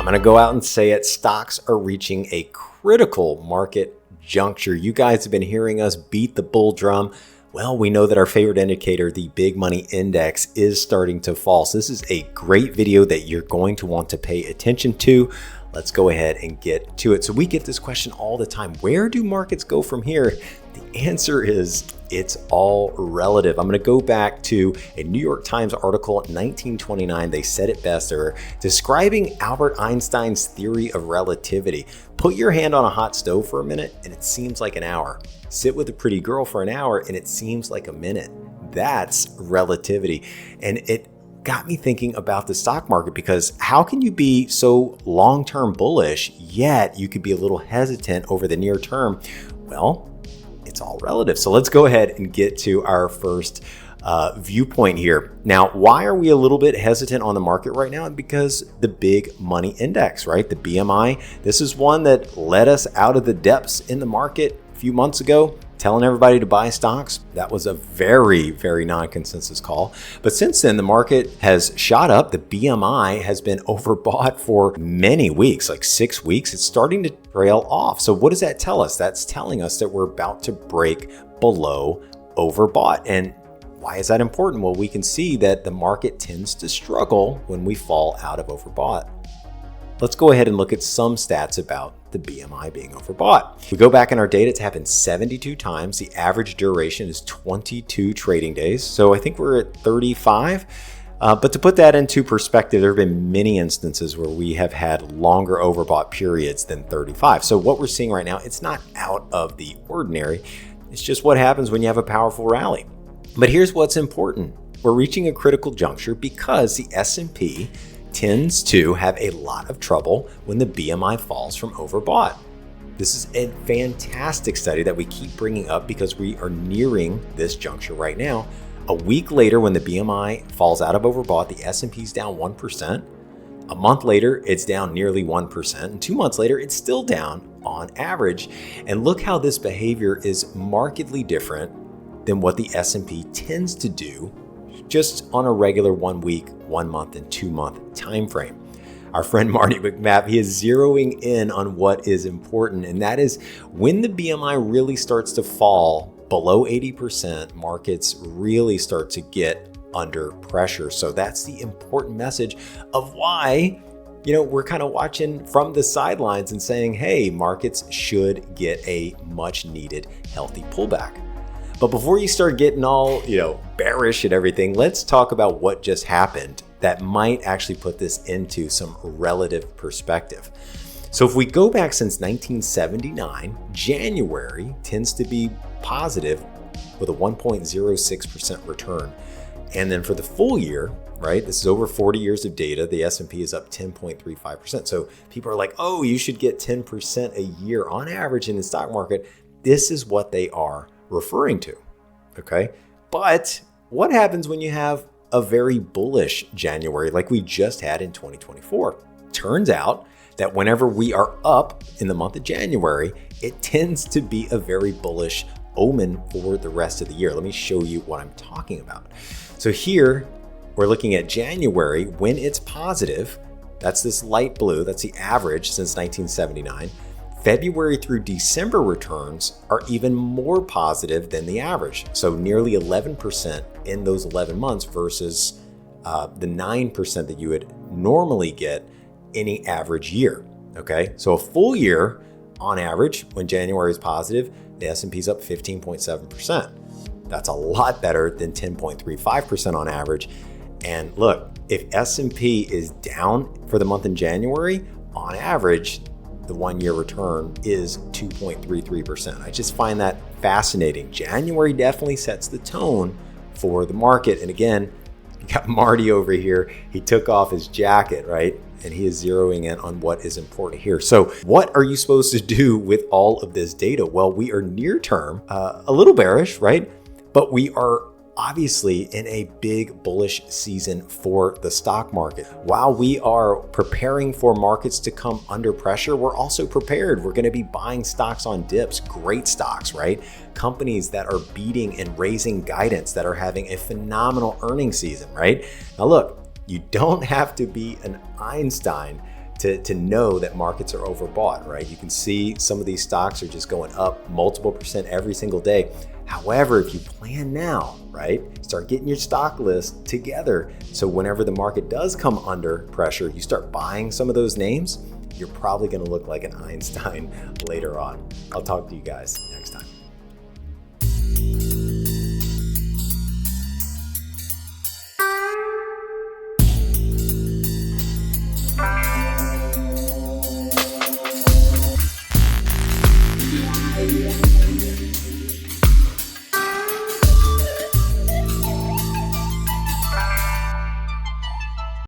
I'm going to go out and say it. Stocks are reaching a critical market juncture. You guys have been hearing us beat the bull drum. Well, we know that our favorite indicator, the big money index, is starting to fall. So this is a great video that you're going to want to pay attention to. Let's go ahead and get to it. So we get this question all the time. Where do markets go from here? The answer is it's all relative. I'm going to go back to a New York Times article in 1929. They said it best. They're describing Albert Einstein's theory of relativity. Put your hand on a hot stove for a minute and it seems like an hour. Sit with a pretty girl for an hour and it seems like a minute. That's relativity. And it got me thinking about the stock market, because how can you be so long-term bullish, yet you could be a little hesitant over the near term? Well, it's all relative. So let's go ahead and get to our first viewpoint here. Now, why are we a little bit hesitant on the market right now? Because the big money index, right? The BMI, this is one that led us out of the depths in the market a few months ago, telling everybody to buy stocks. That was a very, very non-consensus call. But since then, the market has shot up. The BMI has been overbought for many weeks, like 6 weeks. It's starting to trail off. So what does that tell us? That's telling us that we're about to break below overbought. And why is that important? Well, we can see that the market tends to struggle when we fall out of overbought. Let's go ahead and look at some stats about the BMI being overbought. We go back in our data, it's happened 72 times. The average duration is 22 trading days. So I think we're at 35. But to put that into perspective, there have been many instances where we have had longer overbought periods than 35. So what we're seeing right now, it's not out of the ordinary. It's just what happens when you have a powerful rally. But here's what's important. We're reaching a critical juncture because the S&P tends to have a lot of trouble when the BMI falls from overbought. This is a fantastic study that we keep bringing up because we are nearing this juncture right now. A week later, when the BMI falls out of overbought, the S&P is down 1%. A month later, it's down nearly 1%. And 2 months later, it's still down on average. And look how this behavior is markedly different than what the S&P tends to do just on a regular 1 week, 1 month, and 2 month time frame. Our friend Marty McMath, he is zeroing in on what is important, and that is when the BMI really starts to fall below 80%, markets really start to get under pressure. So that's the important message of why, we're kind of watching from the sidelines and saying, hey, markets should get a much needed healthy pullback. But before you start getting all, bearish and everything, let's talk about what just happened that might actually put this into some relative perspective. So if we go back since 1979, January tends to be positive with a 1.06% return. And then for the full year, right, this is over 40 years of data, the S&P is up 10.35%. So people are like, oh, you should get 10% a year on average in the stock market. This is what they are referring to, okay? But what happens when you have a very bullish January like we just had in 2024? Turns out that whenever we are up in the month of January, it tends to be a very bullish omen for the rest of the year. Let me show you what I'm talking about. So here we're looking at January when it's positive. That's this light blue, that's the average since 1979. February through December returns are even more positive than the average. So nearly 11% in those 11 months versus the 9% that you would normally get any average year. Okay, so a full year on average, when January is positive, the S&P is up 15.7%. That's a lot better than 10.35% on average. And look, if S&P is down for the month in January, on average, the 1 year return is 2.33%. I just find that fascinating. January definitely sets the tone for the market. And again, you got Marty over here. He took off his jacket, right? And he is zeroing in on what is important here. So what are you supposed to do with all of this data? Well, we are near term, a little bearish, right? But we are obviously in a big bullish season for the stock market. While we are preparing for markets to come under pressure, we're also prepared. We're going to be buying stocks on dips, great stocks, right? Companies that are beating and raising guidance, that are having a phenomenal earnings season, right? Now look, you don't have to be an Einstein to know that markets are overbought, right? You can see some of these stocks are just going up multiple percent every single day. However, if you plan now, right, start getting your stock list together. So whenever the market does come under pressure, you start buying some of those names, you're probably going to look like an Einstein later on. I'll talk to you guys next time.